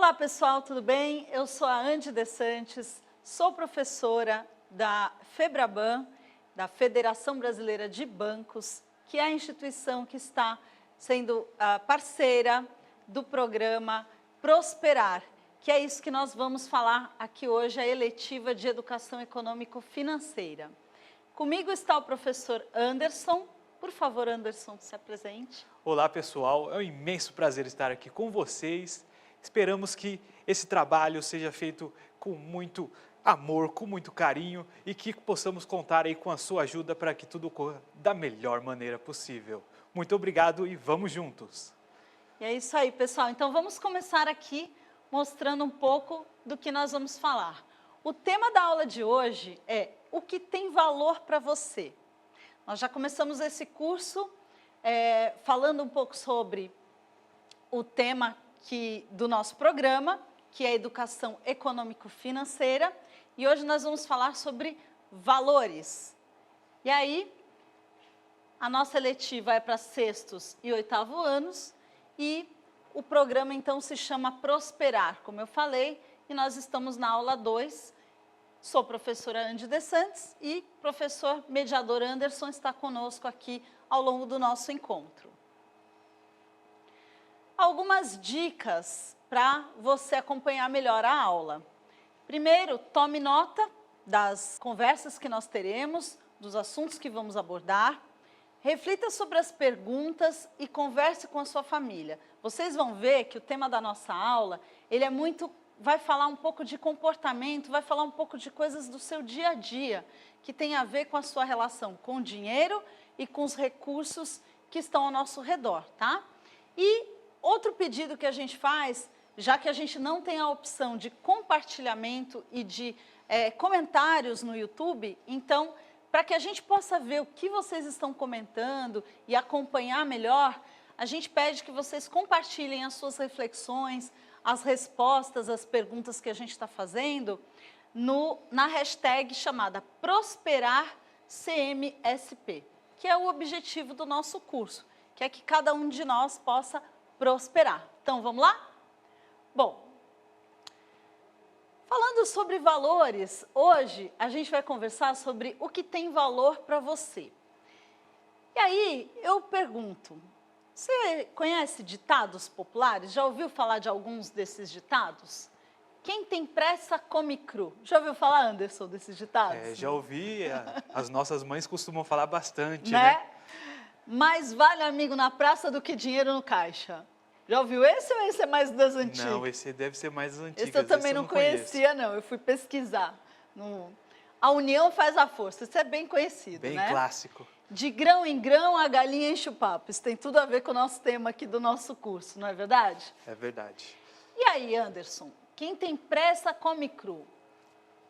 Olá pessoal, tudo bem? Eu sou a Andy De Santis, sou professora da FEBRABAN, da Federação Brasileira de Bancos, que é a instituição que está sendo parceira do programa Prosperar, que é isso que nós vamos falar aqui hoje, a eletiva de Educação Econômico-Financeira. Comigo está o professor Anderson. Por favor, Anderson, se apresente. Olá pessoal, é um imenso prazer estar aqui com vocês. Esperamos que esse trabalho seja feito com muito amor, com muito carinho e que possamos contar aí com a sua ajuda para que tudo ocorra da melhor maneira possível. Muito obrigado e vamos juntos! E é isso aí, pessoal. Então vamos começar aqui mostrando um pouco do que nós vamos falar. O tema da aula de hoje é o que tem valor para você. Nós já começamos esse curso falando um pouco sobre o tema do nosso programa, que é Educação Econômico-Financeira, e hoje nós vamos falar sobre valores. E aí, a nossa eletiva é para sextos e oitavo anos, e o programa então se chama Prosperar, como eu falei, e nós estamos na aula 2. Sou professora Andy De Santis e professor mediador Anderson está conosco aqui ao longo do nosso encontro. Algumas dicas para você acompanhar melhor a aula. Primeiro, tome nota das conversas que nós teremos, dos assuntos que vamos abordar. Reflita sobre as perguntas e converse com a sua família. Vocês vão ver que o tema da nossa aula, vai falar um pouco de comportamento, vai falar um pouco de coisas do seu dia a dia, que tem a ver com a sua relação com o dinheiro e com os recursos que estão ao nosso redor, tá? E outro pedido que a gente faz, já que a gente não tem a opção de compartilhamento e de comentários no YouTube, então, para que a gente possa ver o que vocês estão comentando e acompanhar melhor, a gente pede que vocês compartilhem as suas reflexões, as respostas às perguntas que a gente está fazendo na hashtag chamada ProsperarCMSP, que é o objetivo do nosso curso, que é que cada um de nós possa prosperar. Então, vamos lá? Bom, falando sobre valores, hoje a gente vai conversar sobre o que tem valor para você. E aí, eu pergunto, você conhece ditados populares? Já ouviu falar de alguns desses ditados? Quem tem pressa come cru. Já ouviu falar, Anderson, desses ditados? Já ouvi, as nossas mães costumam falar bastante, né? Mais vale amigo na praça do que dinheiro no caixa. Já ouviu esse ou esse é mais das antigas? Não, esse deve ser mais das antigas. Esse eu também não conhecia, não. Eu fui pesquisar. A união faz a força. Isso é bem conhecido, bem né? Bem clássico. De grão em grão, a galinha enche o papo. Isso tem tudo a ver com o nosso tema aqui do nosso curso, não é verdade? É verdade. E aí, Anderson, quem tem pressa come cru.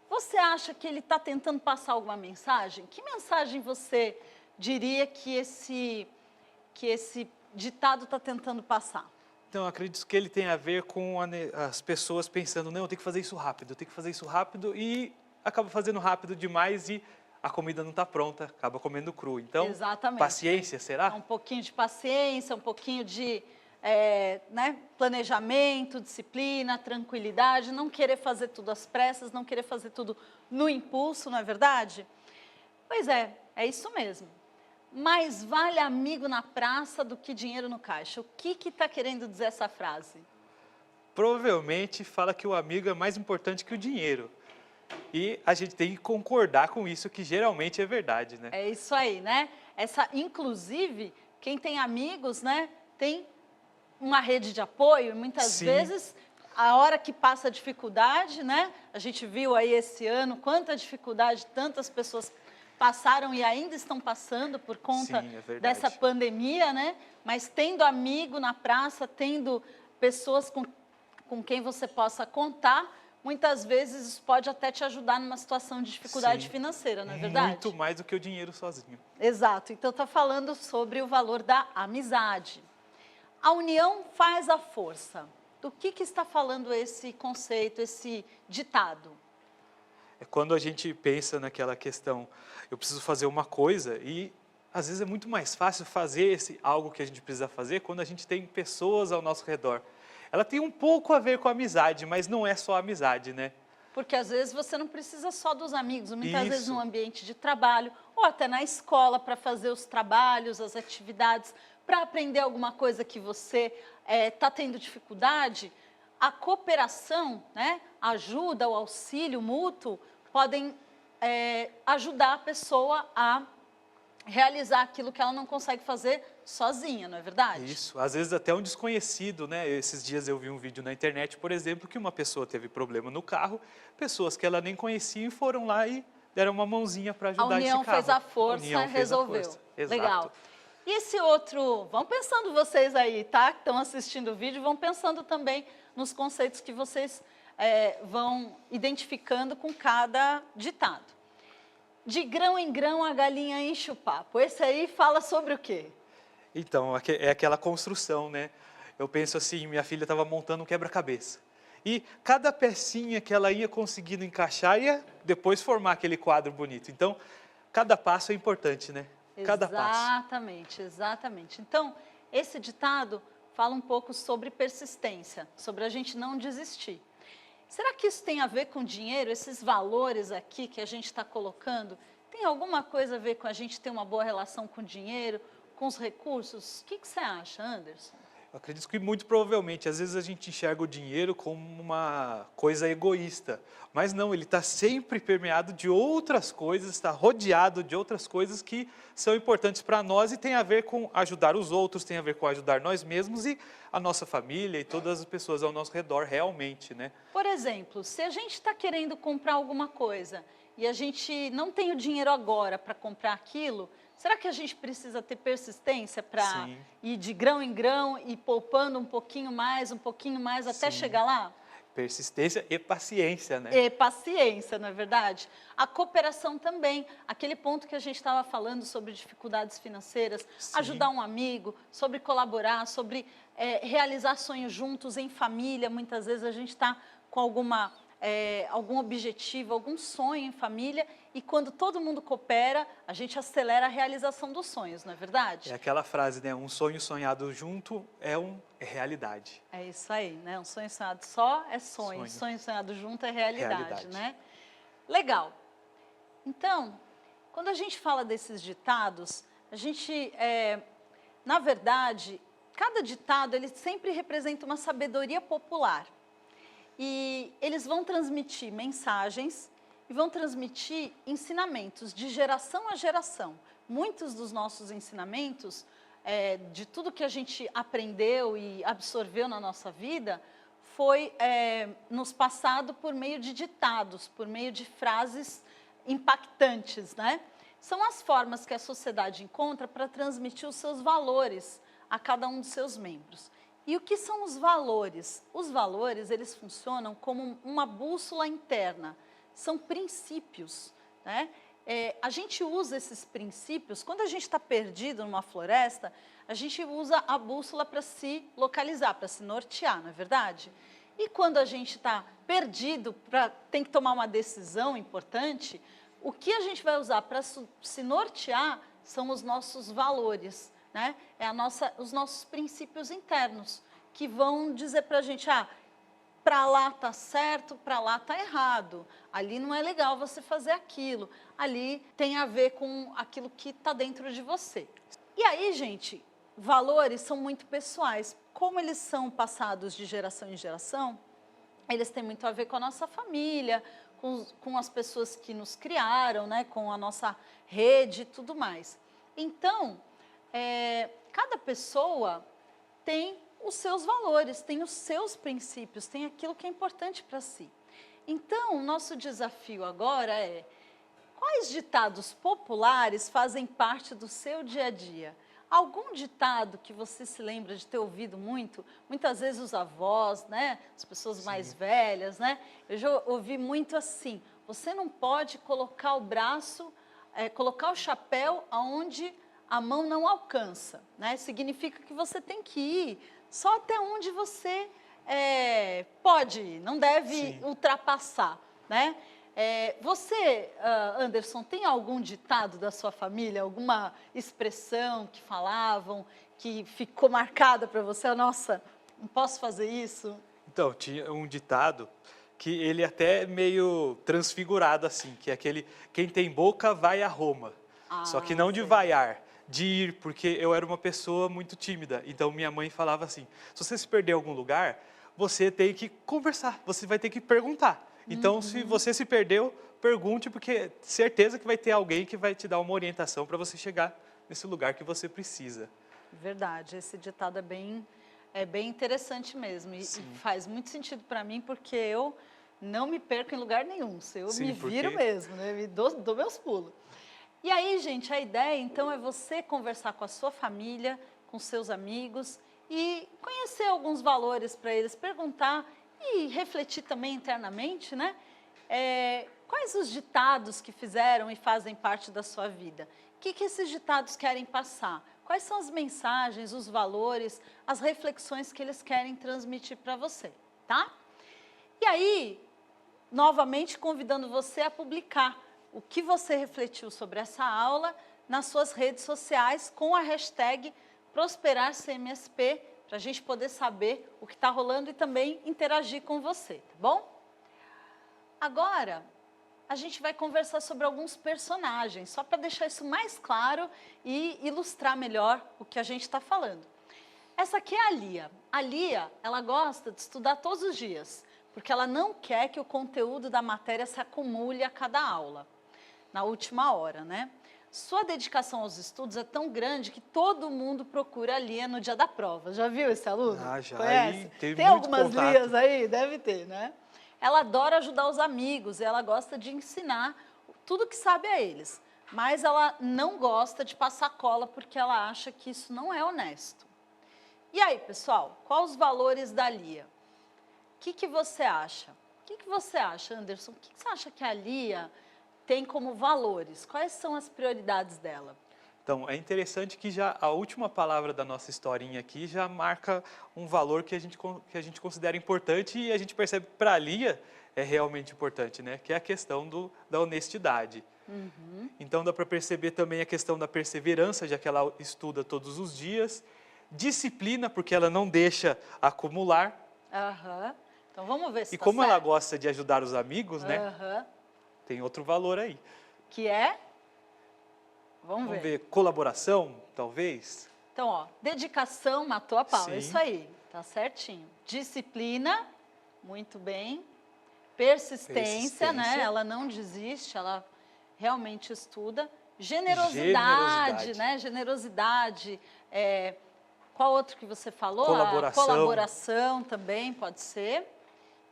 Você acha que ele está tentando passar alguma mensagem? Que mensagem você diria que esse ditado está tentando passar? Então, eu acredito que ele tem a ver com as pessoas pensando, não, eu tenho que fazer isso rápido, eu tenho que fazer isso rápido, e acaba fazendo rápido demais e a comida não está pronta, acaba comendo cru. Então, exatamente, paciência, será? Um pouquinho de paciência, um pouquinho de planejamento, disciplina, tranquilidade, não querer fazer tudo às pressas, não querer fazer tudo no impulso, não é verdade? Pois é isso mesmo. Mais vale amigo na praça do que dinheiro no caixa. O que está querendo dizer essa frase? Provavelmente fala que o amigo é mais importante que o dinheiro. E a gente tem que concordar com isso, que geralmente é verdade, né? É isso aí, né? Inclusive, quem tem amigos, né, tem uma rede de apoio, e muitas vezes, a hora que passa a dificuldade, né? A gente viu aí esse ano quanta dificuldade tantas pessoas passaram e ainda estão passando por conta dessa pandemia, né? Mas tendo amigo na praça, tendo pessoas com quem você possa contar, muitas vezes isso pode até te ajudar numa situação de dificuldade financeira, não é verdade? Muito mais do que o dinheiro sozinho. Exato. Então, está falando sobre o valor da amizade. A união faz a força. Do que está falando esse conceito, esse ditado? É quando a gente pensa naquela questão, eu preciso fazer uma coisa e às vezes é muito mais fácil fazer algo que a gente precisa fazer quando a gente tem pessoas ao nosso redor. ela tem um pouco a ver com a amizade, mas não é só amizade, né? Porque às vezes você não precisa só dos amigos, muitas vezes Isso. no ambiente de trabalho ou até na escola para fazer os trabalhos, as atividades, para aprender alguma coisa que você está tendo dificuldade. A cooperação, né, a ajuda, o auxílio mútuo podem ajudar a pessoa a realizar aquilo que ela não consegue fazer sozinha, não é verdade? Isso, às vezes até um desconhecido, né? Esses dias eu vi um vídeo na internet, por exemplo, que uma pessoa teve problema no carro, pessoas que ela nem conhecia foram lá e deram uma mãozinha para A ajudar esse carro. união fez a força e resolveu. Exato. Legal. E esse outro, vão pensando vocês aí, tá? Que estão assistindo o vídeo, vão pensando também nos conceitos que vocês vão identificando com cada ditado. De grão em grão a galinha enche o papo. Esse aí fala sobre o quê? Então, é aquela construção, né? Eu penso assim, minha filha estava montando um quebra-cabeça. E cada pecinha que ela ia conseguindo encaixar ia depois formar aquele quadro bonito. Então, cada passo é importante, né? Cada passo. Exatamente, exatamente. Então, esse ditado fala um pouco sobre persistência, sobre a gente não desistir. Será que isso tem a ver com dinheiro? Esses valores aqui que a gente está colocando, tem alguma coisa a ver com a gente ter uma boa relação com o dinheiro, com os recursos? O que você acha, Anderson? Eu acredito que muito provavelmente, às vezes a gente enxerga o dinheiro como uma coisa egoísta, mas não, ele está sempre permeado de outras coisas, está rodeado de outras coisas que são importantes para nós e tem a ver com ajudar os outros, tem a ver com ajudar nós mesmos e a nossa família e todas as pessoas ao nosso redor realmente, né? Por exemplo, se a gente está querendo comprar alguma coisa e a gente não tem o dinheiro agora para comprar aquilo, será que a gente precisa ter persistência para ir de grão em grão e poupando um pouquinho mais até chegar lá? Persistência e paciência, né? E paciência, não é verdade? A cooperação também, aquele ponto que a gente estava falando sobre dificuldades financeiras, ajudar um amigo, sobre colaborar, sobre realizar sonhos juntos em família. Muitas vezes a gente está com algum objetivo, algum sonho em família, e quando todo mundo coopera, a gente acelera a realização dos sonhos, não é verdade? É aquela frase, né? Um sonho sonhado junto é realidade. É isso aí, né? Um sonho sonhado só é sonho sonhado junto é realidade, né? Legal. Então, quando a gente fala desses ditados, a gente, na verdade, cada ditado, ele sempre representa uma sabedoria popular. E eles vão transmitir mensagens e vão transmitir ensinamentos de geração a geração. Muitos dos nossos ensinamentos, de tudo que a gente aprendeu e absorveu na nossa vida, foi nos passado por meio de ditados, por meio de frases impactantes, né? São as formas que a sociedade encontra para transmitir os seus valores a cada um dos seus membros. E o que são os valores? Os valores, eles funcionam como uma bússola interna, são princípios, né? A gente usa esses princípios, quando a gente está perdido numa floresta, a gente usa a bússola para se localizar, para se nortear, não é verdade? E quando a gente está perdido, tem que tomar uma decisão importante, o que a gente vai usar para se nortear são os nossos valores, né? Os nossos princípios internos, que vão dizer para a gente, para lá está certo, para lá está errado, ali não é legal você fazer aquilo, ali tem a ver com aquilo que está dentro de você. E aí, gente, valores são muito pessoais. Como eles são passados de geração em geração, eles têm muito a ver com a nossa família, com as pessoas que nos criaram, né, com a nossa rede e tudo mais. Então, cada pessoa tem os seus valores, tem os seus princípios, tem aquilo que é importante para si. Então, o nosso desafio agora é: quais ditados populares fazem parte do seu dia a dia? Algum ditado que você se lembra de ter ouvido muitas vezes os avós, né, as pessoas mais velhas, né? Eu já ouvi muito assim: você não pode colocar o braço, colocar o chapéu aonde a mão não alcança, né? Significa que você tem que ir só até onde você pode ir, não deve ultrapassar, né? Você, Anderson, tem algum ditado da sua família, alguma expressão que falavam, que ficou marcada para você? Nossa, Não posso fazer isso? Então, tinha um ditado que ele até é meio transfigurado assim, que é aquele, quem tem boca vai a Roma. Só que Ah, não de sei. vaiar, de ir, porque eu era uma pessoa muito tímida. Então minha mãe falava assim: se você se perder em algum lugar, você tem que conversar, você vai ter que perguntar. Então, se você se perdeu, pergunte, porque certeza que vai ter alguém que vai te dar uma orientação para você chegar nesse lugar que você precisa. Verdade, esse ditado é bem interessante mesmo e faz muito sentido para mim porque eu não me perco em lugar nenhum, se eu me Sim, viro porque mesmo, né? Me dou meus pulos. E aí, gente, a ideia então é você conversar com a sua família, com seus amigos e conhecer alguns valores para eles, perguntar e refletir também internamente, né? Quais os ditados que fizeram e fazem parte da sua vida? O que esses ditados querem passar? Quais são as mensagens, os valores, as reflexões que eles querem transmitir para você, tá? E aí, novamente convidando você a publicar o que você refletiu sobre essa aula nas suas redes sociais com a hashtag ProsperarCMSP, para a gente poder saber o que está rolando e também interagir com você, tá bom? Agora, a gente vai conversar sobre alguns personagens, só para deixar isso mais claro e ilustrar melhor o que a gente está falando. Essa aqui é a Lia. A Lia, ela gosta de estudar todos os dias, porque ela não quer que o conteúdo da matéria se acumule a cada aula, na última hora, né? Sua dedicação aos estudos é tão grande que todo mundo procura a Lia no dia da prova. Já viu esse aluno? ah, já Conhece? aí teve Tem muito algumas contato. Lias aí? Deve ter, né? Ela adora ajudar os amigos, ela gosta de ensinar tudo que sabe a eles. Mas ela não gosta de passar cola porque ela acha que isso não é honesto. E aí, pessoal, quais os valores da Lia? O que você acha? O que você acha, Anderson? O que você acha que a Lia tem como valores? Quais são as prioridades dela? Então, é interessante que já a última palavra da nossa historinha aqui já marca um valor que a gente considera importante e a gente percebe que para a Lia é realmente importante, né? Que é a questão da honestidade. Então, dá para perceber também a questão da perseverança, já que ela estuda todos os dias. Disciplina, porque ela não deixa acumular. Aham. Então, vamos ver se E está como ela certo. gosta de ajudar os amigos, né? Aham. Tem outro valor aí. Que é? Vamos Vamos ver. ver, colaboração, talvez? Então, ó, dedicação matou a pau, é Sim. isso aí, tá certinho. Disciplina, muito bem. Persistência, né? Persistência. Ela não desiste, ela realmente estuda. Generosidade, Generosidade. né? Generosidade. Qual outro que você falou? Colaboração. A colaboração também pode ser.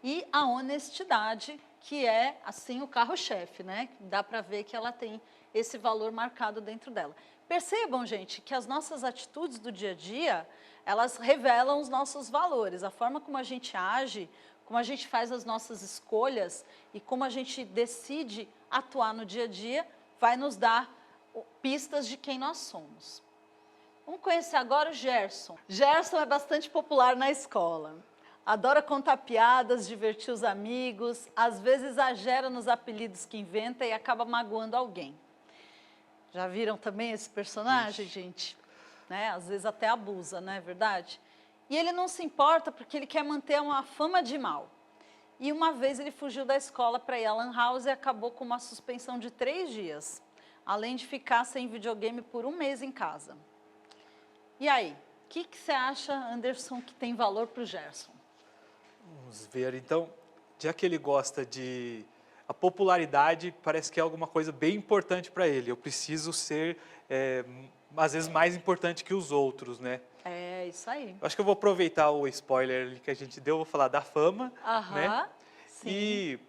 E a honestidade, que é, assim, o carro-chefe, né? Dá para ver que ela tem esse valor marcado dentro dela. Percebam, gente, que as nossas atitudes do dia a dia, elas revelam os nossos valores, a forma como a gente age, como a gente faz as nossas escolhas e como a gente decide atuar no dia a dia, vai nos dar pistas de quem nós somos. Vamos conhecer agora o Gerson. Gerson é bastante popular na escola. Adora contar piadas, divertir os amigos, às vezes exagera nos apelidos que inventa e acaba magoando alguém. Já viram também esse personagem, gente? Né? Às vezes até abusa, não é verdade? E ele não se importa porque ele quer manter uma fama de mal. E uma vez ele fugiu da escola para ir à Lan House e acabou com uma suspensão de 3 dias, além de ficar sem videogame por 1 mês em casa. E aí, o que você acha, Anderson, que tem valor para o Gerson? Vamos ver, então, já que ele gosta de... A popularidade parece que é alguma coisa bem importante para ele. Eu preciso ser, às vezes, mais importante que os outros, né? É, isso aí. Eu acho que eu vou aproveitar o spoiler que a gente deu, vou falar da fama, né? Aham, sim. E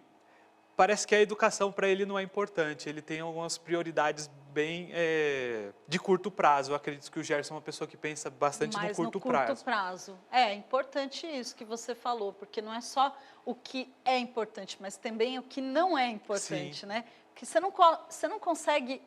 parece que a educação para ele não é importante. Ele tem algumas prioridades bem de curto prazo. Eu acredito que o Gerson é uma pessoa que pensa bastante Mas no curto prazo. É importante isso que você falou, porque não é só o que é importante, mas também o que não é importante, Sim. né? Porque você não consegue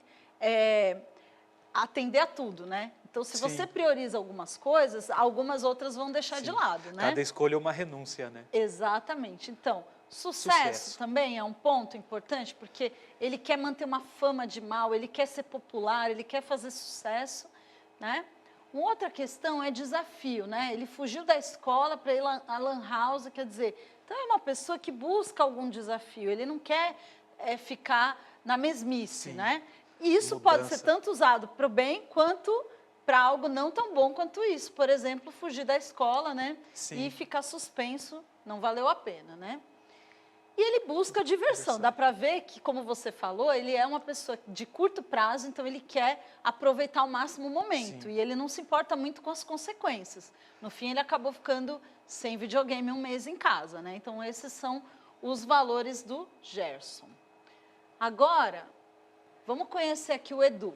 atender a tudo, né? Então, se Sim. você prioriza algumas coisas, algumas outras vão deixar de lado, né? Cada escolha é uma renúncia, né? Exatamente. Então, sucesso também é um ponto importante, porque ele quer manter uma fama de mal, ele quer ser popular, ele quer fazer sucesso, né? Uma outra questão é desafio, né? Ele fugiu da escola para ir à lan house, quer dizer, então é uma pessoa que busca algum desafio, ele não quer ficar na mesmice, Sim. né? E isso pode ser tanto usado para o bem quanto para algo não tão bom quanto isso. Por exemplo, fugir da escola, né? Sim. E ficar suspenso, não valeu a pena, né? E ele busca diversão. Dá para ver que, como você falou, ele é uma pessoa de curto prazo, então ele quer aproveitar ao máximo o momento. Sim. E ele não se importa muito com as consequências. No fim, ele acabou ficando sem videogame 1 mês em casa, né? Então, esses são os valores do Gerson. Agora, vamos conhecer aqui o Edu.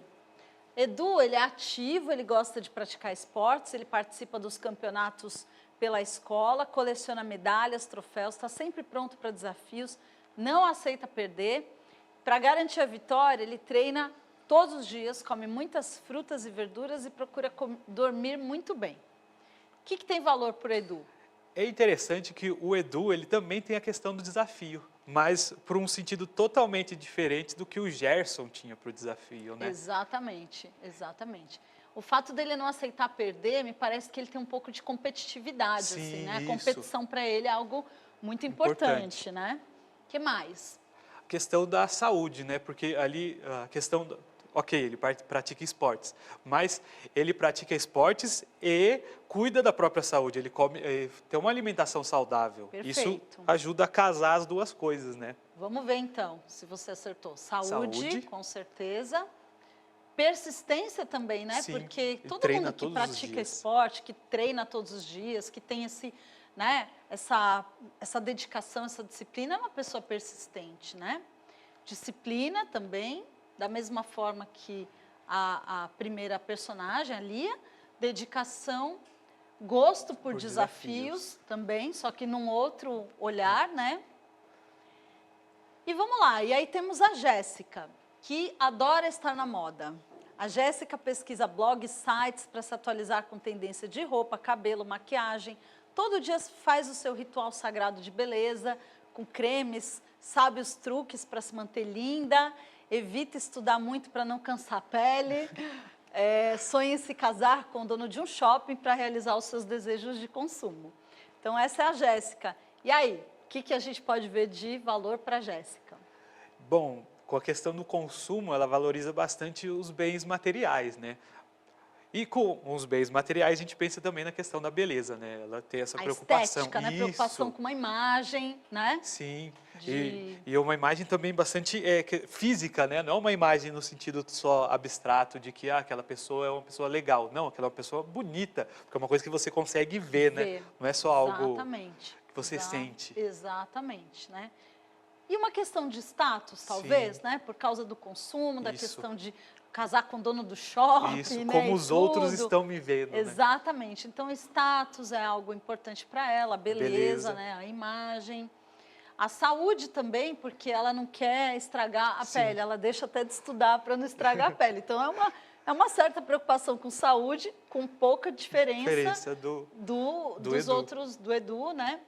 Edu, ele é ativo, ele gosta de praticar esportes, ele participa dos campeonatos pela escola, coleciona medalhas, troféus, está sempre pronto para desafios, não aceita perder. Para garantir a vitória, ele treina todos os dias, come muitas frutas e verduras e procura dormir muito bem. O que tem valor para o Edu? É interessante que o Edu, ele também tem a questão do desafio, mas por um sentido totalmente diferente do que o Gerson tinha para o desafio, né? Exatamente, exatamente. O fato dele não aceitar perder, me parece que ele tem um pouco de competitividade, Sim, assim, né? A isso. competição para ele é algo muito importante, né? O que mais? A questão da saúde, né? Porque ali a questão... Ok, ele pratica esportes, mas ele pratica esportes e cuida da própria saúde, ele come, tem uma alimentação saudável. Perfeito. Isso ajuda a casar as duas coisas, né? Vamos ver então, se você acertou. Saúde. Com certeza. Persistência também, né? Sim, porque todo treina mundo que todos os pratica dias. esporte, que treina todos os dias, que tem essa dedicação, essa disciplina, é uma pessoa persistente, né? Disciplina também, da mesma forma que a primeira personagem, a Lia. Dedicação, gosto por desafios também, só que num outro olhar, né? E vamos lá, e aí temos a Jéssica, que adora estar na moda. A Jéssica pesquisa blogs, sites para se atualizar com tendência de roupa, cabelo, maquiagem. Todo dia faz o seu ritual sagrado de beleza, com cremes, sabe os truques para se manter linda, evita estudar muito para não cansar a pele, sonha em se casar com o dono de um shopping para realizar os seus desejos de consumo. Então, essa é a Jéssica. E aí, o que a gente pode ver de valor para a Jéssica? Bom, com a questão do consumo, ela valoriza bastante os bens materiais, né? E com os bens materiais, a gente pensa também na questão da beleza, né? Ela tem essa preocupação. Estética, né? Preocupação com uma imagem, né? Sim, e uma imagem também bastante física, né? Não é uma imagem no sentido só abstrato de que aquela pessoa é uma pessoa legal. Não, aquela é uma pessoa bonita, porque é uma coisa que você consegue ver, né? Não é só algo que você sente. Exatamente, né? E uma questão de status, talvez, Sim. né? Por causa do consumo, da questão de casar com o dono do shopping, Isso, né? como os outros estão me vendo, Exatamente. Né? Então, status é algo importante para ela, a beleza, né? A imagem. A saúde também, porque ela não quer estragar a pele, ela deixa até de estudar para não estragar a pele. Então, é uma certa preocupação com saúde, com pouca diferença dos outros, do Edu, né?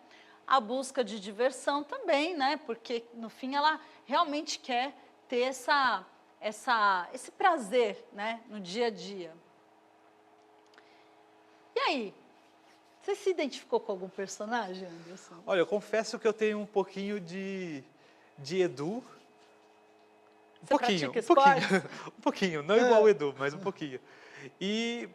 A busca de diversão também, né? Porque, no fim, ela realmente quer ter esse prazer, né? No dia a dia. E aí? Você se identificou com algum personagem, Anderson? Olha, eu confesso que eu tenho um pouquinho de Edu. Você pratica esportes? Um pouquinho, não igual o Edu, mas um pouquinho. E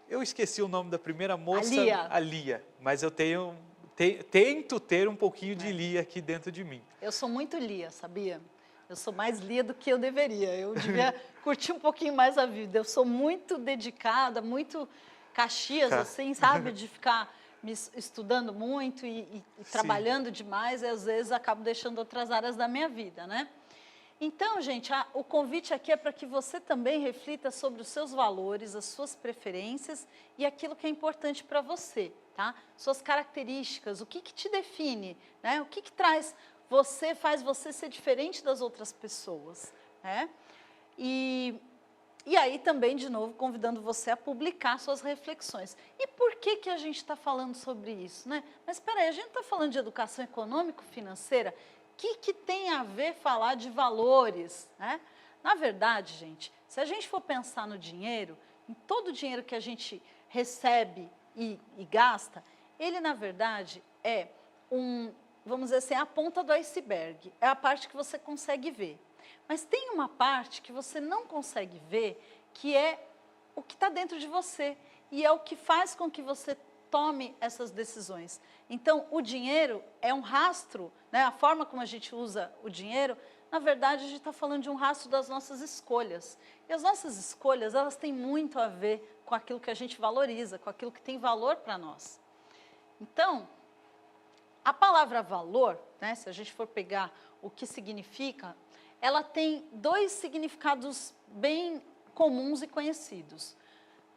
eu esqueci o nome da primeira moça. A Lia. Mas eu tento ter um pouquinho de Lia aqui dentro de mim. Eu sou muito Lia, sabia? Eu sou mais Lia do que eu deveria. Eu devia curtir um pouquinho mais a vida. Eu sou muito dedicada, muito Caxias, assim, sabe? De ficar me estudando muito e trabalhando demais, e às vezes acabo deixando outras áreas da minha vida, né? Então, gente, o convite aqui é para que você também reflita sobre os seus valores, as suas preferências e aquilo que é importante para você, tá? Suas características, o que te define, né? O que faz você ser diferente das outras pessoas, né? E aí também, de novo, convidando você a publicar suas reflexões. E por que a gente está falando sobre isso, né? Mas espera aí, a gente está falando de educação econômico-financeira, o que tem a ver falar de valores, né? Na verdade, gente, se a gente for pensar no dinheiro, em todo o dinheiro que a gente recebe e gasta, ele, na verdade, é vamos dizer assim, a ponta do iceberg. É a parte que você consegue ver. Mas tem uma parte que você não consegue ver, que é o que está dentro de você. E é o que faz com que você tome essas decisões. Então, o dinheiro é um rastro, né? A forma como a gente usa o dinheiro, na verdade, a gente está falando de um rastro das nossas escolhas. E as nossas escolhas, elas têm muito a ver com aquilo que a gente valoriza, com aquilo que tem valor para nós. Então, a palavra valor, né, se a gente for pegar o que significa, ela tem dois significados bem comuns e conhecidos.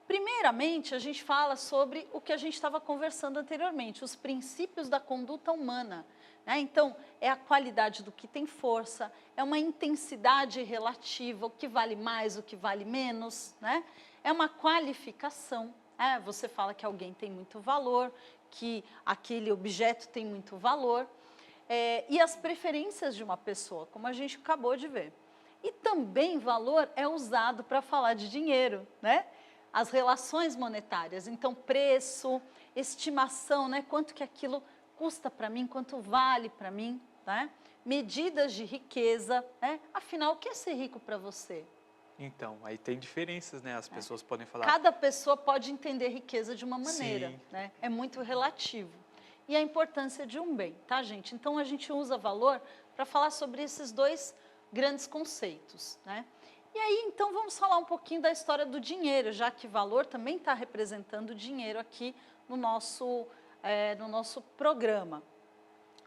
Primeiramente, a gente fala sobre o que a gente estava conversando anteriormente, os princípios da conduta humana. Né? Então, é a qualidade do que tem força, é uma intensidade relativa, o que vale mais, o que vale menos. Né? É uma qualificação. Você fala que alguém tem muito valor, que aquele objeto tem muito valor. E as preferências de uma pessoa, como a gente acabou de ver. E também valor é usado para falar de dinheiro, né? As relações monetárias, então preço, estimação, né? Quanto que aquilo custa para mim, quanto vale para mim, né? Medidas de riqueza, né? Afinal, o que é ser rico para você? Então, aí tem diferenças, né? As pessoas podem falar... Cada pessoa pode entender riqueza de uma maneira, Sim. né? É muito relativo. E a importância de um bem, tá, gente? Então, a gente usa valor para falar sobre esses dois grandes conceitos, né? E aí, então, vamos falar um pouquinho da história do dinheiro, já que valor também está representando dinheiro aqui no nosso programa.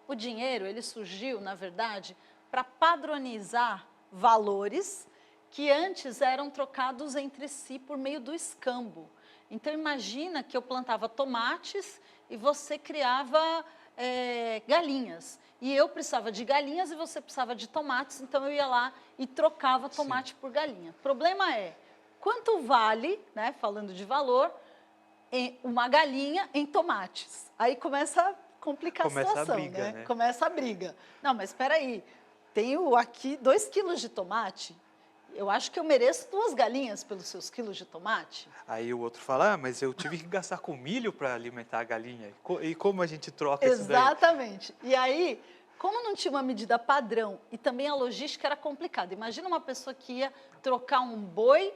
O dinheiro, ele surgiu, na verdade, para padronizar valores que antes eram trocados entre si por meio do escambo. Então, imagina que eu plantava tomates e você criava galinhas. E eu precisava de galinhas e você precisava de tomates, então eu ia lá e trocava tomate Sim. por galinha. O problema é, quanto vale, né, falando de valor, uma galinha em tomates? Aí começa a complicar a situação, briga, né? Começa a briga. Não, mas espera aí, tenho aqui 2 quilos de tomate, eu acho que eu mereço 2 galinhas pelos seus quilos de tomate. Aí o outro fala, mas eu tive que gastar com milho para alimentar a galinha. E como a gente troca Exatamente. Isso daí? E aí, como não tinha uma medida padrão e também a logística era complicada. Imagina uma pessoa que ia trocar um boi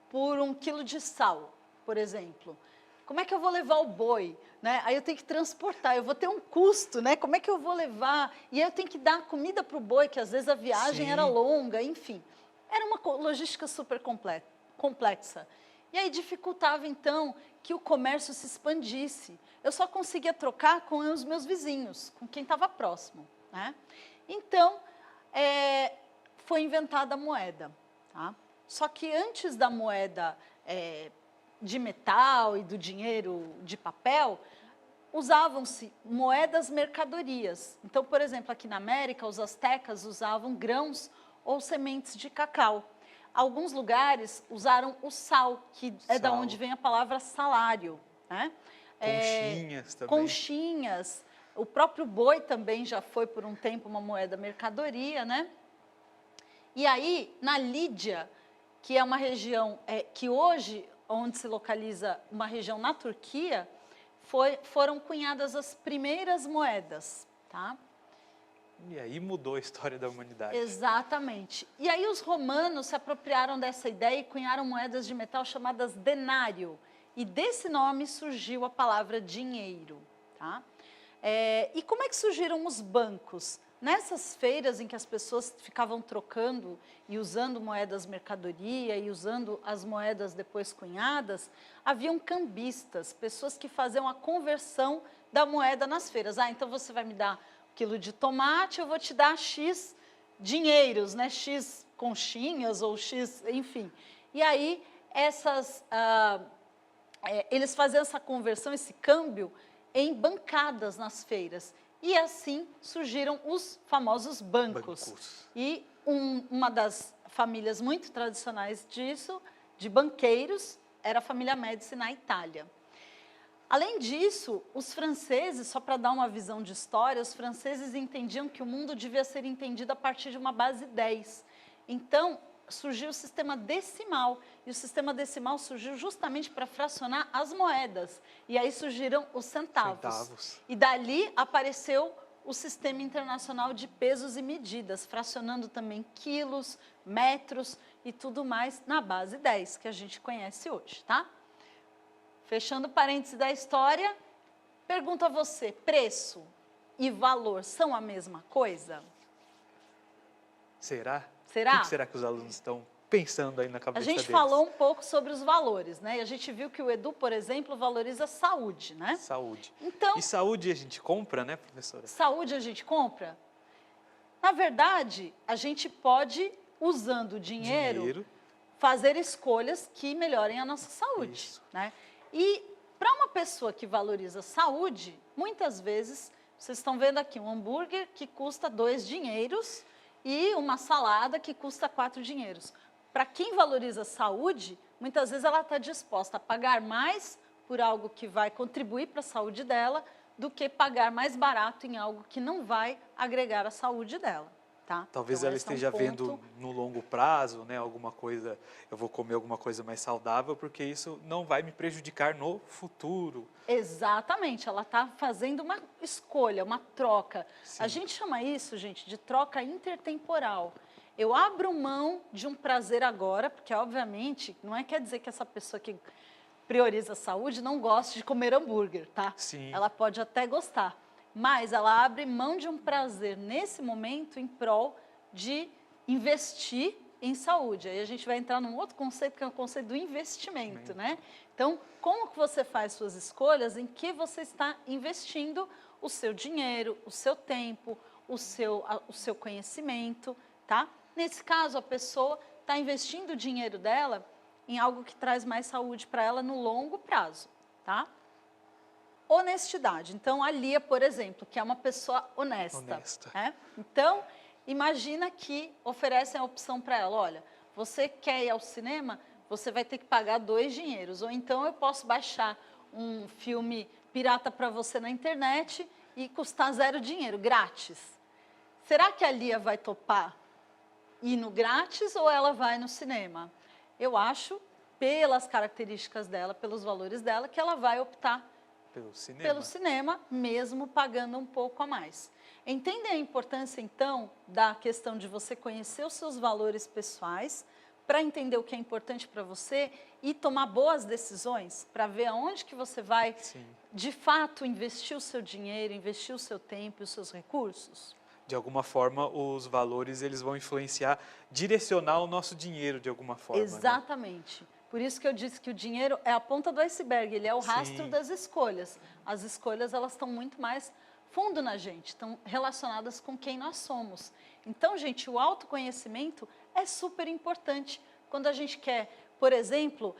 por 1 quilo de sal, por exemplo. Como é que eu vou levar o boi? Né? Aí eu tenho que transportar, eu vou ter um custo, né? Como é que eu vou levar? E aí eu tenho que dar comida para o boi, que às vezes a viagem Sim. era longa, enfim. Era uma logística super complexa. E aí dificultava, então, que o comércio se expandisse. Eu só conseguia trocar com os meus vizinhos, com quem estava próximo. Né? Então, foi inventada a moeda. Tá? Só que antes da moeda de metal e do dinheiro de papel, usavam-se moedas mercadorias. Então, por exemplo, aqui na América, os astecas usavam grãos ou sementes de cacau. Alguns lugares usaram o sal, que é da onde vem a palavra salário. Né? Conchinhas também. Conchinhas. O próprio boi também já foi, por um tempo, uma moeda mercadoria. Né? E aí, na Lídia, que é uma região que hoje, onde se localiza uma região na Turquia, foram cunhadas as primeiras moedas. Tá? E aí mudou a história da humanidade. Exatamente. E aí os romanos se apropriaram dessa ideia e cunharam moedas de metal chamadas denário. E desse nome surgiu a palavra dinheiro. Tá? E como é que surgiram os bancos? Nessas feiras em que as pessoas ficavam trocando e usando moedas mercadoria e usando as moedas depois cunhadas, haviam cambistas, pessoas que faziam a conversão da moeda nas feiras. Então você vai me dar quilo de tomate, eu vou te dar X dinheiros, né? X conchinhas ou X, enfim. E aí, eles faziam essa conversão, esse câmbio, em bancadas nas feiras. E assim surgiram os famosos bancos. E uma das famílias muito tradicionais disso, de banqueiros, era a família Médici na Itália. Além disso, os franceses, só para dar uma visão de história, os franceses entendiam que o mundo devia ser entendido a partir de uma base 10. Então, surgiu o sistema decimal. E o sistema decimal surgiu justamente para fracionar as moedas. E aí surgiram os centavos. E dali apareceu o Sistema Internacional de Pesos e Medidas, fracionando também quilos, metros e tudo mais na base 10, que a gente conhece hoje, tá? Fechando parênteses da história, pergunto a você, preço e valor são a mesma coisa? Será? Será? O que será que os alunos estão pensando aí na cabeça deles? A gente deles? falou um pouco sobre os valores, né? E a gente viu que o Edu, por exemplo, valoriza saúde, né? Saúde. Então, e saúde a gente compra, né, professora? Saúde a gente compra? Na verdade, a gente pode, usando o dinheiro, fazer escolhas que melhorem a nossa saúde, né? E para uma pessoa que valoriza saúde, muitas vezes, vocês estão vendo aqui um hambúrguer que custa 2 dinheiros e uma salada que custa 4 dinheiros. Para quem valoriza saúde, muitas vezes ela está disposta a pagar mais por algo que vai contribuir para a saúde dela do que pagar mais barato em algo que não vai agregar à saúde dela. Tá? Talvez então, ela esteja vendo no longo prazo, né, alguma coisa, eu vou comer alguma coisa mais saudável, porque isso não vai me prejudicar no futuro. Exatamente, ela está fazendo uma escolha, uma troca. Sim. A gente chama isso, gente, de troca intertemporal. Eu abro mão de um prazer agora, porque obviamente não quer dizer que essa pessoa que prioriza a saúde não goste de comer hambúrguer, tá? Sim. Ela pode até gostar. Mas ela abre mão de um prazer nesse momento em prol de investir em saúde. Aí a gente vai entrar num outro conceito, que é o conceito do investimento, né? Então, como que você faz suas escolhas, em que você está investindo o seu dinheiro, o seu tempo, o seu conhecimento, tá? Nesse caso, a pessoa está investindo o dinheiro dela em algo que traz mais saúde para ela no longo prazo, tá? Honestidade. Então, a Lia, por exemplo, que é uma pessoa honesta. Né? Então, imagina que oferecem a opção para ela, olha, você quer ir ao cinema, você vai ter que pagar 2 dinheiros. Ou então eu posso baixar um filme pirata para você na internet e custar 0 dinheiro, grátis. Será que a Lia vai topar ir no grátis ou ela vai no cinema? Eu acho, pelas características dela, pelos valores dela, que ela vai optar pelo cinema, mesmo pagando um pouco a mais. Entendem a importância, então, da questão de você conhecer os seus valores pessoais, para entender o que é importante para você e tomar boas decisões, para ver aonde que você vai, de fato, investir o seu dinheiro, investir o seu tempo e os seus recursos? De alguma forma, os valores eles vão influenciar, direcionar o nosso dinheiro de alguma forma. Exatamente. Né? Por isso que eu disse que o dinheiro é a ponta do iceberg, ele é o rastro das escolhas. As escolhas, elas estão muito mais fundo na gente, estão relacionadas com quem nós somos. Então, gente, o autoconhecimento é super importante. Quando a gente quer, por exemplo,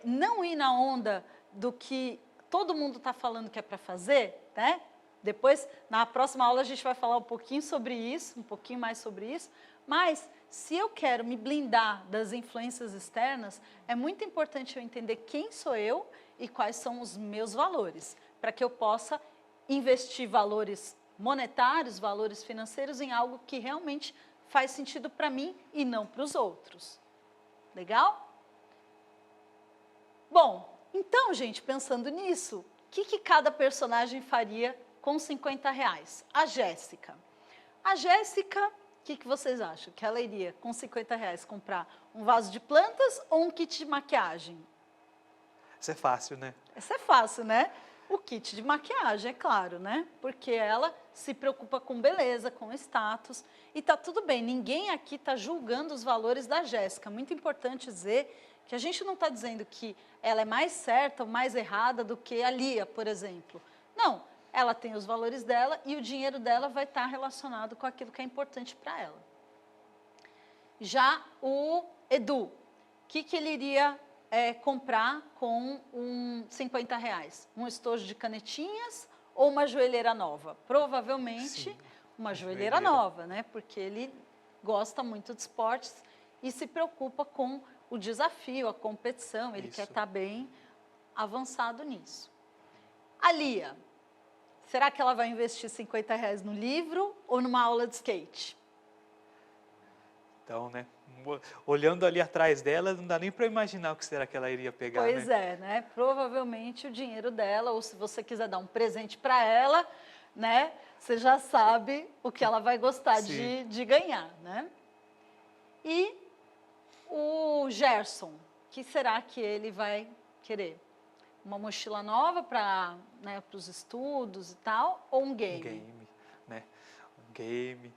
não ir na onda do que todo mundo está falando que é para fazer, né? Depois, na próxima aula, a gente vai falar um pouquinho sobre isso, um pouquinho mais sobre isso, mas se eu quero me blindar das influências externas, é muito importante eu entender quem sou eu e quais são os meus valores, para que eu possa investir valores monetários, valores financeiros em algo que realmente faz sentido para mim e não para os outros. Legal? Bom, então, gente, pensando nisso, o que cada personagem faria com R$50? A Jéssica. A Jéssica, o que vocês acham? Que ela iria, com R$50, comprar um vaso de plantas ou um kit de maquiagem? Isso é fácil, né? Essa é fácil, né? O kit de maquiagem, é claro, né? Porque ela se preocupa com beleza, com status. E tá tudo bem, ninguém aqui está julgando os valores da Jéssica. Muito importante dizer que a gente não está dizendo que ela é mais certa ou mais errada do que a Lia, por exemplo. Não, ela tem os valores dela e o dinheiro dela vai estar relacionado com aquilo que é importante para ela. Já o Edu, o que ele iria comprar com R$50? Um estojo de canetinhas ou uma joelheira nova? Provavelmente uma joelheira nova, né? Porque ele gosta muito de esportes e se preocupa com o desafio, a competição, ele quer estar bem avançado nisso. A Lia, será que ela vai investir R$50 no livro ou numa aula de skate? Então, né, Olhando ali atrás dela, não dá nem para imaginar o que será que ela iria pegar, Pois né? é, né? Provavelmente o dinheiro dela, ou se você quiser dar um presente para ela, né? Você já sabe o que ela vai gostar Sim. de ganhar, né? E o Gerson, o que será que ele vai querer? Uma mochila nova para, né, os estudos e tal, ou um Um game? game, né? Um game.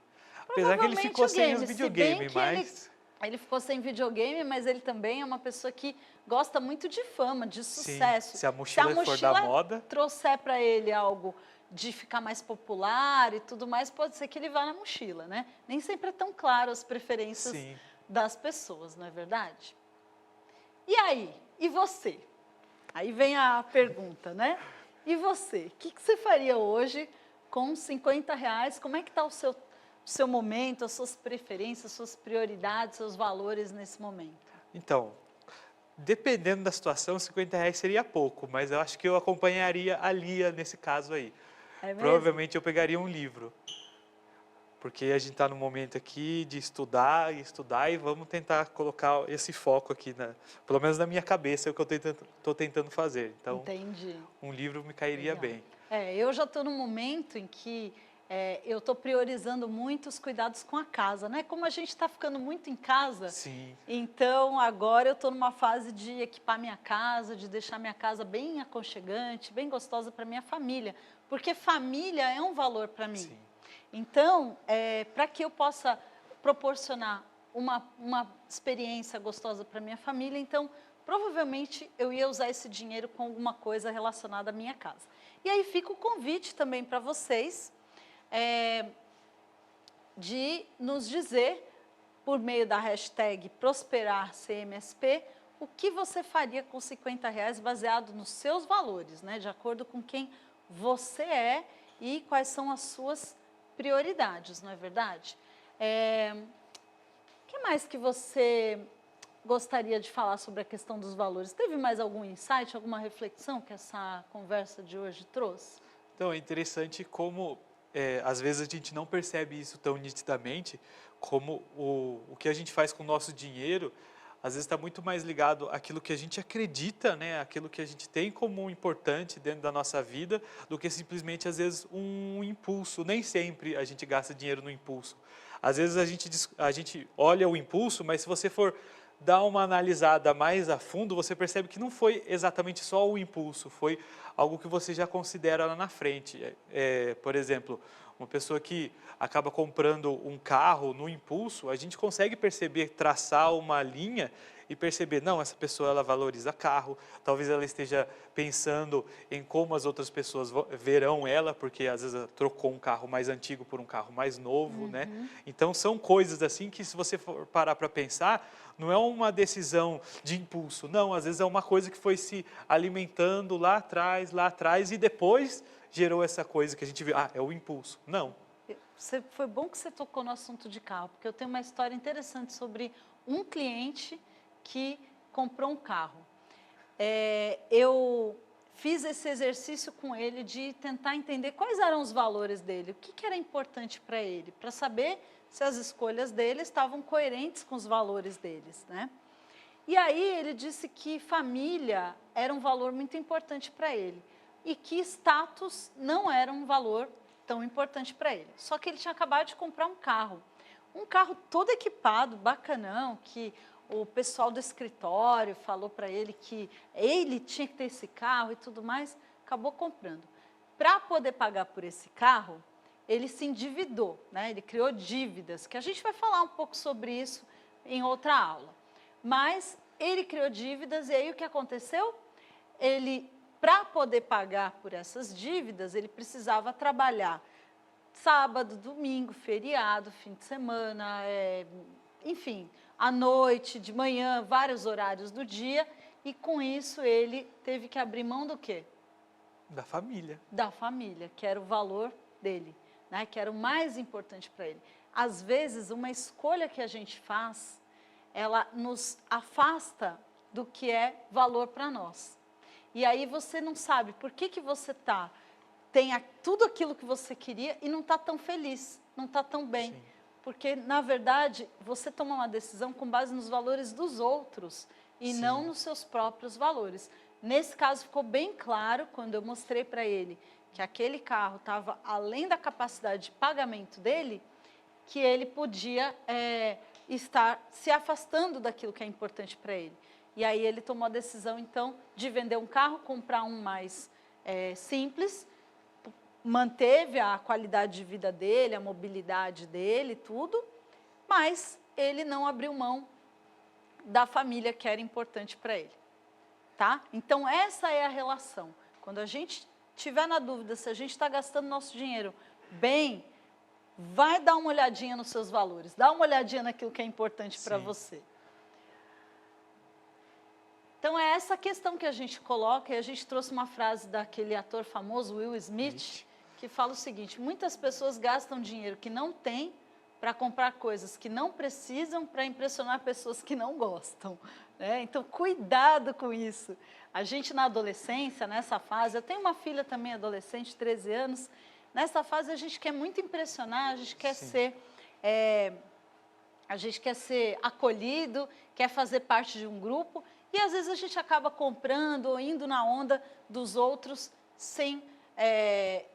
Apesar que ele Provavelmente ficou o sem os game, se bem videogames, que mas ele ficou sem videogame, mas ele também é uma pessoa que gosta muito de fama, de sim, sucesso. se a Se a mochila for da mochila moda, trouxer para ele algo de ficar mais popular e tudo mais, pode ser que ele vá na mochila, né? Nem sempre é tão claro as preferências sim. das pessoas, não é verdade? E aí? E você? Aí vem a pergunta, né? E você? O que você faria hoje com R$ 50? Como é que está o seu momento, as suas preferências, suas prioridades, seus valores nesse momento? Então, dependendo da situação, R$ 50 seria pouco, mas eu acho que eu acompanharia a Lia nesse caso aí. É mesmo? Provavelmente eu pegaria um livro, porque a gente está no momento aqui de estudar e vamos tentar colocar esse foco aqui, pelo menos na minha cabeça, é o que eu estou tentando fazer. Então, Entendi. um livro me cairia Legal. bem. Eu já estou num momento em que eu estou priorizando muito os cuidados com a casa, né? Como a gente está ficando muito em casa, Sim, então agora eu estou numa fase de equipar minha casa, de deixar minha casa bem aconchegante, bem gostosa para minha família, porque família é um valor para mim. sim. Então, para que eu possa proporcionar uma experiência gostosa para minha família, então provavelmente eu ia usar esse dinheiro com alguma coisa relacionada à minha casa. E aí fica o convite também para vocês de nos dizer, por meio da hashtag ProsperarCMSP, o que você faria com R$ 50 baseado nos seus valores, né? De acordo com quem você é e quais são as suas prioridades, não é verdade? O que mais que você gostaria de falar sobre a questão dos valores? Teve mais algum insight, alguma reflexão que essa conversa de hoje trouxe? Então, é interessante como, às vezes, a gente não percebe isso tão nitidamente, como o que a gente faz com o nosso dinheiro, às vezes está muito mais ligado àquilo que a gente acredita, né, aquilo que a gente tem como importante dentro da nossa vida, do que simplesmente, às vezes, um impulso. Nem sempre a gente gasta dinheiro no impulso. Às vezes a gente olha o impulso, mas se você for dar uma analisada mais a fundo, você percebe que não foi exatamente só o impulso, foi algo que você já considera lá na frente. Por exemplo, uma pessoa que acaba comprando um carro no impulso, a gente consegue perceber, traçar uma linha e perceber, não, essa pessoa ela valoriza carro, talvez ela esteja pensando em como as outras pessoas verão ela, porque às vezes ela trocou um carro mais antigo por um carro mais novo, né? Então são coisas assim que, se você for parar para pensar, não é uma decisão de impulso, não, às vezes é uma coisa que foi se alimentando lá atrás e depois gerou essa coisa que a gente vê, é o impulso. Não. Foi bom que você tocou no assunto de carro, porque eu tenho uma história interessante sobre um cliente que comprou um carro. Eu fiz esse exercício com ele de tentar entender quais eram os valores dele, o que era importante para ele, para saber se as escolhas dele estavam coerentes com os valores deles, né? E aí ele disse que família era um valor muito importante para ele e que status não era um valor tão importante para ele. Só que ele tinha acabado de comprar um carro todo equipado, bacanão, que o pessoal do escritório falou para ele que ele tinha que ter esse carro e tudo mais, acabou comprando. Para poder pagar por esse carro, ele se endividou, né? Ele criou dívidas, que a gente vai falar um pouco sobre isso em outra aula. Mas ele criou dívidas e aí o que aconteceu? Ele, para poder pagar por essas dívidas, ele precisava trabalhar sábado, domingo, feriado, fim de semana, enfim, à noite, de manhã, vários horários do dia, e com isso ele teve que abrir mão do quê? Da família. Da família, que era o valor dele, né? Que era o mais importante para ele. Às vezes, uma escolha que a gente faz, ela nos afasta do que é valor para nós. E aí você não sabe por que você tem tudo aquilo que você queria e não está tão feliz, não está tão bem. Sim. Porque, na verdade, você toma uma decisão com base nos valores dos outros e Sim. não nos seus próprios valores. Nesse caso, ficou bem claro quando eu mostrei para ele que aquele carro estava além da capacidade de pagamento dele, que ele podia estar se afastando daquilo que é importante para ele. E aí ele tomou a decisão, então, de vender um carro, comprar um mais simples, manteve a qualidade de vida dele, a mobilidade dele, tudo, mas ele não abriu mão da família que era importante para ele, tá? Então, essa é a relação. Quando a gente tiver na dúvida se a gente está gastando nosso dinheiro bem, vai dar uma olhadinha nos seus valores, dá uma olhadinha naquilo que é importante para você. Então, é essa questão que a gente coloca, e a gente trouxe uma frase daquele ator famoso, Will Smith, que fala o seguinte: muitas pessoas gastam dinheiro que não têm para comprar coisas que não precisam para impressionar pessoas que não gostam, né? Então, cuidado com isso. A gente na adolescência, nessa fase, eu tenho uma filha também adolescente, 13 anos, nessa fase a gente quer muito impressionar, a gente quer ser acolhido, quer fazer parte de um grupo, e às vezes a gente acaba comprando ou indo na onda dos outros sem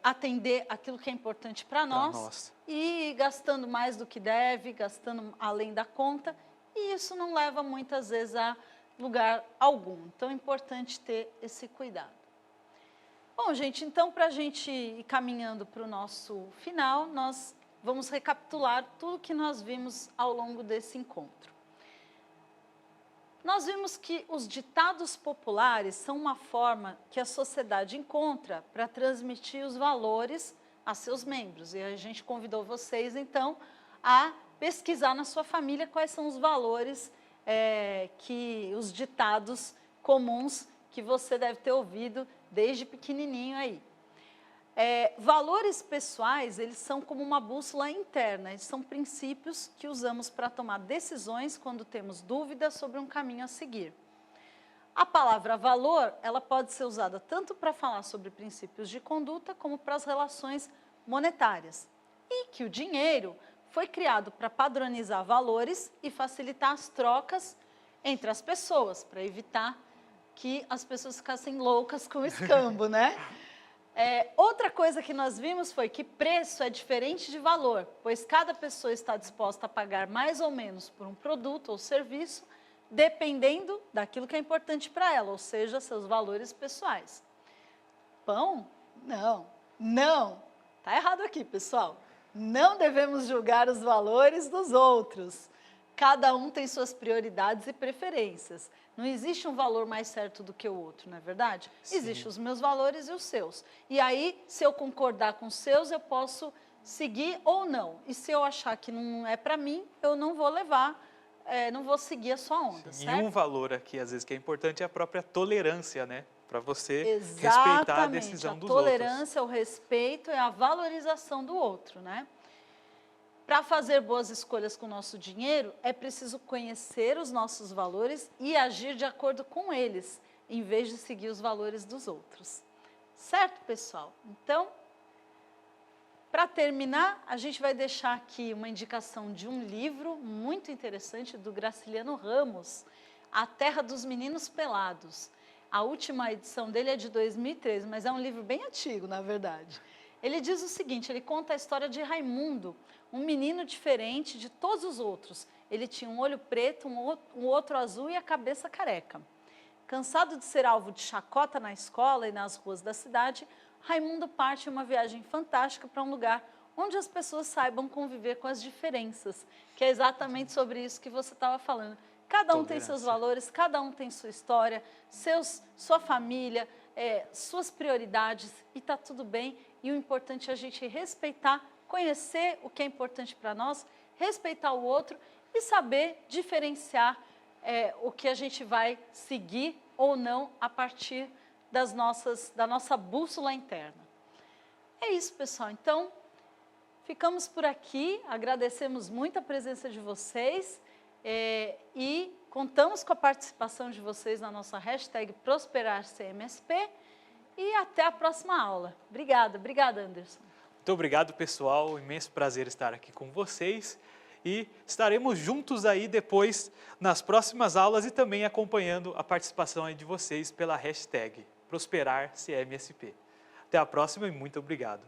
atender aquilo que é importante para nós, e gastando mais do que deve, gastando além da conta, e isso não leva muitas vezes a lugar algum. Então é importante ter esse cuidado. Bom, gente, então para a gente ir caminhando para o nosso final, nós vamos recapitular tudo que nós vimos ao longo desse encontro. Nós vimos que os ditados populares são uma forma que a sociedade encontra para transmitir os valores a seus membros. E a gente convidou vocês, então, a pesquisar na sua família quais são os valores, os ditados comuns que você deve ter ouvido desde pequenininho aí. Valores pessoais, eles são como uma bússola interna, eles são princípios que usamos para tomar decisões quando temos dúvidas sobre um caminho a seguir. A palavra valor, ela pode ser usada tanto para falar sobre princípios de conduta, como para as relações monetárias. E que o dinheiro foi criado para padronizar valores e facilitar as trocas entre as pessoas, para evitar que as pessoas ficassem loucas com o escambo, né? Outra coisa que nós vimos foi que preço é diferente de valor, pois cada pessoa está disposta a pagar mais ou menos por um produto ou serviço, dependendo daquilo que é importante para ela, ou seja, seus valores pessoais. Pão? Não. Está errado aqui, pessoal. Não devemos julgar os valores dos outros. Cada um tem suas prioridades e preferências. Não existe um valor mais certo do que o outro, não é verdade? Sim. Existem os meus valores e os seus. E aí, se eu concordar com os seus, eu posso seguir ou não. E se eu achar que não é para mim, eu não vou levar, não vou seguir a sua onda, certo? E um valor aqui, às vezes, que é importante é a própria tolerância, né? Para você Exatamente. respeitar a decisão dos outros. A tolerância, o respeito é a valorização do outro, né? Para fazer boas escolhas com o nosso dinheiro, é preciso conhecer os nossos valores e agir de acordo com eles, em vez de seguir os valores dos outros. Certo, pessoal? Então, para terminar, a gente vai deixar aqui uma indicação de um livro muito interessante do Graciliano Ramos, A Terra dos Meninos Pelados. A última edição dele é de 2013, mas é um livro bem antigo, na verdade. Ele diz o seguinte, ele conta a história de Raimundo, um menino diferente de todos os outros. Ele tinha um olho preto, um outro azul e a cabeça careca. Cansado de ser alvo de chacota na escola e nas ruas da cidade, Raimundo parte em uma viagem fantástica para um lugar onde as pessoas saibam conviver com as diferenças, que é exatamente sobre isso que você estava falando. Cada um tem seus valores, cada um tem sua história, sua família, suas prioridades, e está tudo bem. E o importante é a gente respeitar, conhecer o que é importante para nós, respeitar o outro e saber diferenciar o que a gente vai seguir ou não a partir da nossa bússola interna. É isso, pessoal. Então, ficamos por aqui, agradecemos muito a presença de vocês e contamos com a participação de vocês na nossa hashtag ProsperarCMSP e até a próxima aula. Obrigada, Anderson. Muito obrigado, pessoal. Imenso prazer estar aqui com vocês. e estaremos juntos aí depois nas próximas aulas e também acompanhando a participação aí de vocês pela hashtag ProsperarCMSP. Até a próxima e muito obrigado.